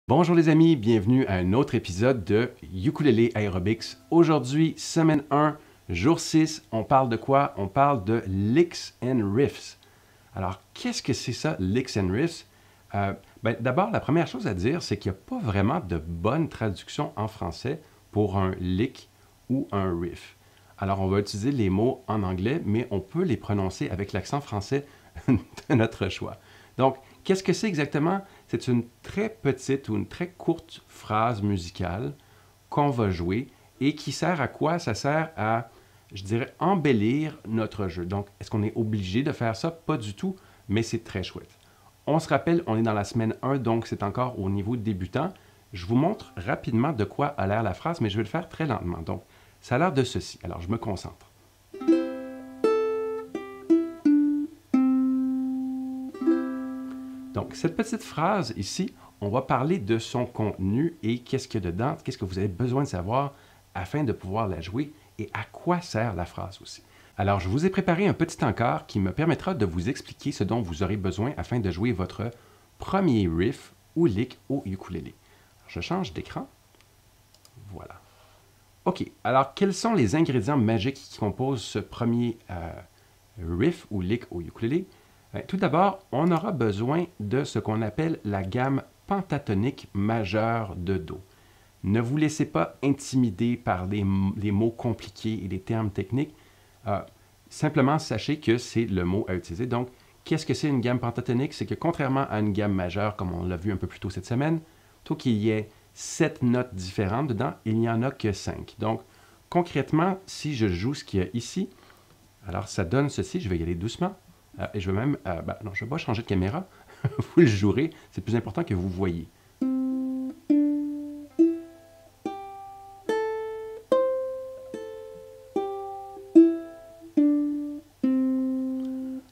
Bonjour les amis, bienvenue à un autre épisode de Ukulele Aerobics. Aujourd'hui, semaine 1, jour 6, on parle de quoi? On parle de licks and riffs. Alors, qu'est-ce que c'est ça, licks and riffs? D'abord, la première chose à dire, c'est qu'il n'y a pas vraiment de bonne traduction en français pour un lick ou un riff. Alors, on va utiliser les mots en anglais, mais on peut les prononcer avec l'accent français de notre choix. Donc, qu'est-ce que c'est exactement? C'est une très petite ou une très courte phrase musicale qu'on va jouer et qui sert à quoi? Ça sert à, je dirais, embellir notre jeu. Donc, est-ce qu'on est obligé de faire ça? Pas du tout, mais c'est très chouette. On se rappelle, on est dans la semaine 1, donc c'est encore au niveau débutant. Je vous montre rapidement de quoi a l'air la phrase, mais je vais le faire très lentement. Donc, ça a l'air de ceci. Alors, je me concentre. Donc, cette petite phrase ici, on va parler de son contenu et qu'est-ce qu'il y a dedans, qu'est-ce que vous avez besoin de savoir afin de pouvoir la jouer et à quoi sert la phrase aussi. Alors, je vous ai préparé un petit encart qui me permettra de vous expliquer ce dont vous aurez besoin afin de jouer votre premier riff ou lick au ukulélé. Je change d'écran. Voilà. OK. Alors, quels sont les ingrédients magiques qui composent ce premier riff ou lick au ukulélé? Tout d'abord, on aura besoin de ce qu'on appelle la gamme pentatonique majeure de Do. Ne vous laissez pas intimider par les mots compliqués et les termes techniques. Simplement, sachez que c'est le mot à utiliser. Donc, qu'est-ce que c'est une gamme pentatonique? C'est que contrairement à une gamme majeure, comme on l'a vu un peu plus tôt cette semaine, plutôt qu'il y ait 7 notes différentes dedans, il n'y en a que 5. Donc, concrètement, si je joue ce qu'il y a ici, alors ça donne ceci. Je vais y aller doucement. Et je vais même... non, je ne vais pas changer de caméra. Vous le jouerez. C'est plus important que vous voyez.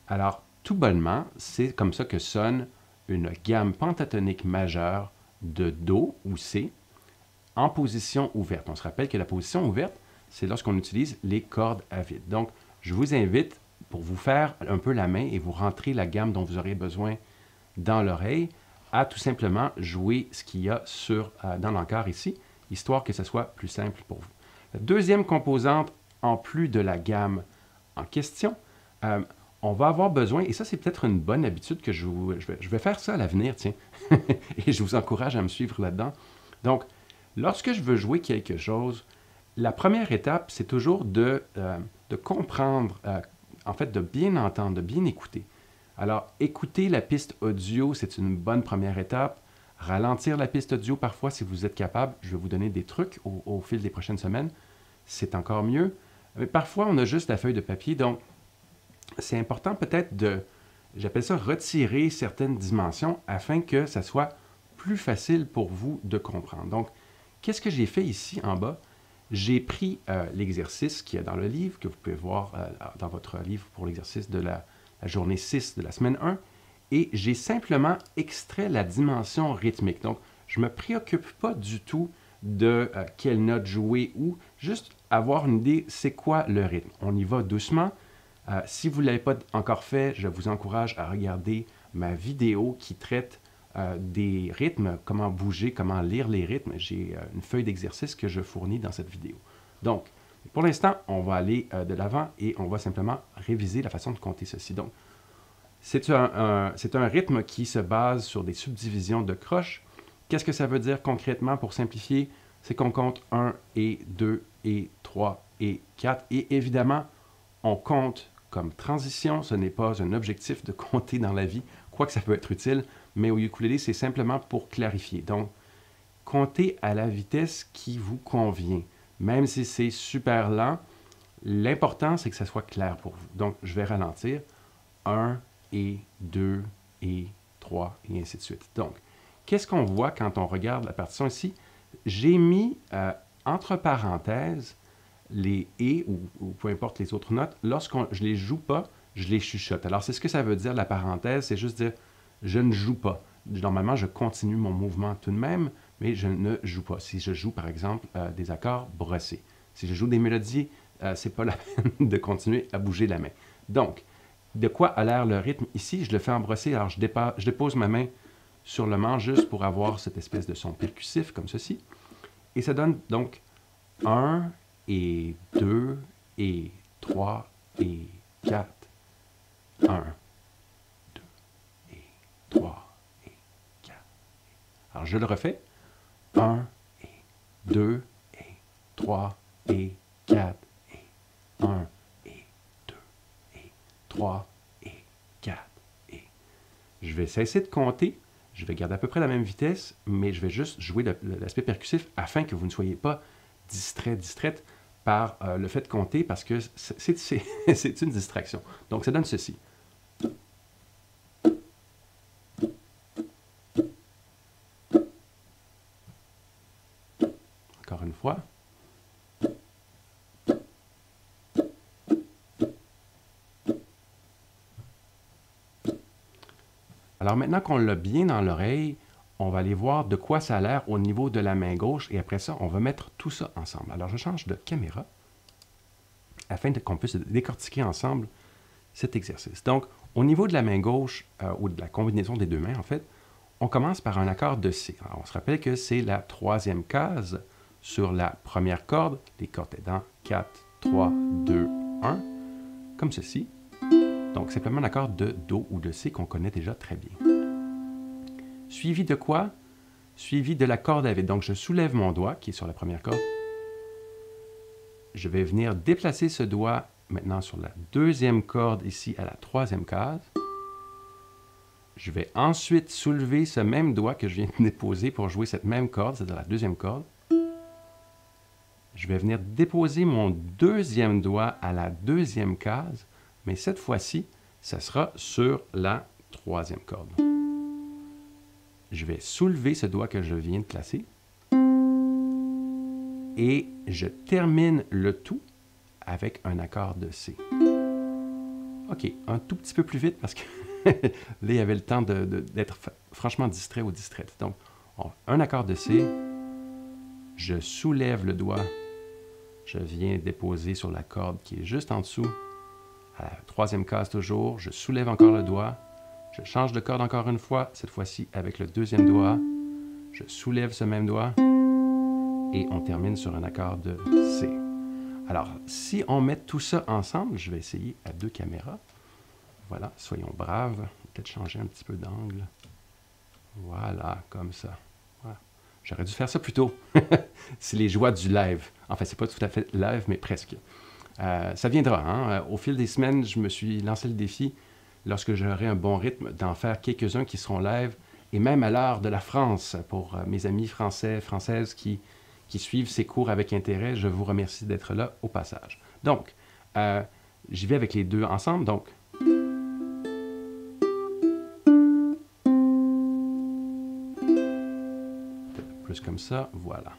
Alors, tout bonnement, c'est comme ça que sonne une gamme pentatonique majeure de Do ou C en position ouverte. On se rappelle que la position ouverte, c'est lorsqu'on utilise les cordes à vide. Donc, je vous invite pour vous faire un peu la main et vous rentrer la gamme dont vous aurez besoin dans l'oreille, à tout simplement jouer ce qu'il y a dans l'encart ici, histoire que ce soit plus simple pour vous. La deuxième composante, en plus de la gamme en question, on va avoir besoin, et ça c'est peut-être une bonne habitude que je vais faire ça à l'avenir, tiens, et je vous encourage à me suivre là-dedans. Donc, lorsque je veux jouer quelque chose, la première étape, c'est toujours de comprendre, en fait, de bien entendre, de bien écouter. Alors, écouter la piste audio, c'est une bonne première étape. Ralentir la piste audio, parfois, si vous êtes capable, je vais vous donner des trucs au fil des prochaines semaines, c'est encore mieux. Mais parfois, on a juste la feuille de papier, donc c'est important peut-être j'appelle ça retirer certaines dimensions afin que ça soit plus facile pour vous de comprendre. Donc, qu'est-ce que j'ai fait ici en bas? J'ai pris l'exercice qui est dans le livre, que vous pouvez voir dans votre livre pour l'exercice de la journée 6 de la semaine 1, et j'ai simplement extrait la dimension rythmique. Donc, je ne me préoccupe pas du tout de quelle note jouer ou juste avoir une idée, c'est quoi le rythme. On y va doucement. Si vous ne l'avez pas encore fait, je vous encourage à regarder ma vidéo qui traite des rythmes, comment bouger, comment lire les rythmes. J'ai une feuille d'exercice que je fournis dans cette vidéo. Donc, pour l'instant, on va aller de l'avant et on va simplement réviser la façon de compter ceci. Donc, c'est un rythme qui se base sur des subdivisions de croches. Qu'est-ce que ça veut dire concrètement pour simplifier? C'est qu'on compte 1 et 2 et 3 et 4. Et évidemment, on compte comme transition. Ce n'est pas un objectif de compter dans la vie, quoique ça peut être utile, mais au ukulélé, c'est simplement pour clarifier. Donc, comptez à la vitesse qui vous convient. Même si c'est super lent, l'important, c'est que ça soit clair pour vous. Donc, je vais ralentir. 1 et 2 et 3 et ainsi de suite. Donc, qu'est-ce qu'on voit quand on regarde la partition ici? J'ai mis entre parenthèses les « et » ou peu importe les autres notes. Lorsque je ne les joue pas, je les chuchote. Alors, c'est ce que ça veut dire, la parenthèse, c'est juste dire « je ne joue pas ». Normalement, je continue mon mouvement tout de même, mais je ne joue pas. Si je joue, par exemple, des accords brossés. Si je joue des mélodies, ce n'est pas la peine de continuer à bouger la main. Donc, de quoi a l'air le rythme ici? Je le fais en brossé. Alors, je dépose ma main sur le manche juste pour avoir cette espèce de son percussif comme ceci. Et ça donne donc 1 et 2 et 3 et 4. 1, 2 et 3 et 4. Alors je le refais. 1 et 2 et 3 et 4 et 1 et 2 et 3 et 4 et... Je vais cesser de compter. Je vais garder à peu près la même vitesse, mais je vais juste jouer l'aspect percussif afin que vous ne soyez pas distraite par le fait de compter parce que c'est une distraction. Donc, ça donne ceci. Encore une fois. Alors maintenant qu'on l'a bien dans l'oreille, on va aller voir de quoi ça a l'air au niveau de la main gauche et après ça, on va mettre tout ça ensemble. Alors je change de caméra afin qu'on puisse décortiquer ensemble cet exercice. Donc, au niveau de la main gauche, ou de la combinaison des deux mains en fait, on commence par un accord de C. Alors, on se rappelle que c'est la troisième case sur la première corde, les cordes étant 4, 3, 2, 1, comme ceci. Donc, simplement un accord de Do ou de C qu'on connaît déjà très bien. Suivi de quoi? Suivi de la corde à vide. Donc, je soulève mon doigt qui est sur la première corde. Je vais venir déplacer ce doigt maintenant sur la deuxième corde ici à la troisième case. Je vais ensuite soulever ce même doigt que je viens de déposer pour jouer cette même corde, c'est-à-dire la deuxième corde. Je vais venir déposer mon deuxième doigt à la deuxième case, mais cette fois-ci, ça sera sur la troisième corde. Je vais soulever ce doigt que je viens de placer et je termine le tout avec un accord de C. OK, un tout petit peu plus vite parce que là, il y avait le temps d'être franchement distrait ou distraite. Donc, un accord de C, je soulève le doigt, je viens déposer sur la corde qui est juste en dessous, à la troisième case toujours, je soulève encore le doigt, je change de corde encore une fois, cette fois-ci avec le deuxième doigt, je soulève ce même doigt et on termine sur un accord de C. Alors, si on met tout ça ensemble, je vais essayer à deux caméras. Voilà, soyons braves. Peut-être changer un petit peu d'angle. Voilà, comme ça. Voilà. J'aurais dû faire ça plus tôt. C'est les joies du live. Enfin, c'est pas tout à fait live, mais presque. Ça viendra. Hein? Au fil des semaines, je me suis lancé le défi, lorsque j'aurai un bon rythme, d'en faire quelques-uns qui seront live, et même à l'heure de la France, pour mes amis français, françaises qui suivent ces cours avec intérêt. Je vous remercie d'être là au passage. Donc, j'y vais avec les deux ensemble. Donc, plus comme ça, voilà.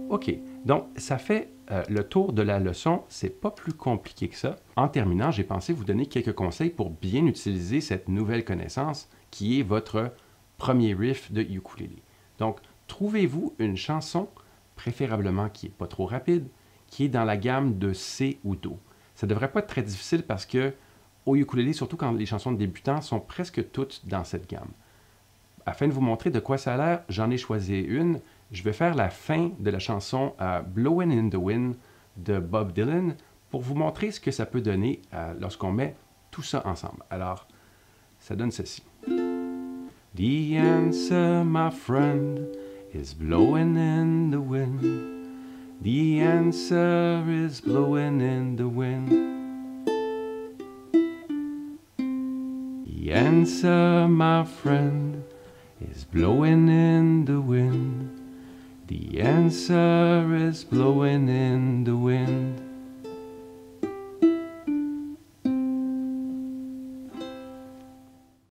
OK, donc ça fait le tour de la leçon. C'est pas plus compliqué que ça. En terminant, j'ai pensé vous donner quelques conseils pour bien utiliser cette nouvelle connaissance qui est votre premier riff de ukulélé. Donc, trouvez-vous une chanson, préférablement qui n'est pas trop rapide, qui est dans la gamme de C ou Do. Ça ne devrait pas être très difficile parce que au ukulélé, surtout quand les chansons de débutants sont presque toutes dans cette gamme. Afin de vous montrer de quoi ça a l'air, j'en ai choisi une. Je vais faire la fin de la chanson Blowin' in the Wind de Bob Dylan pour vous montrer ce que ça peut donner lorsqu'on met tout ça ensemble. Alors, ça donne ceci. The answer, my friend, is blowing in the wind. The answer is blowing in the wind. The answer, my friend, is blowing in the wind. The answer is blowing in the wind.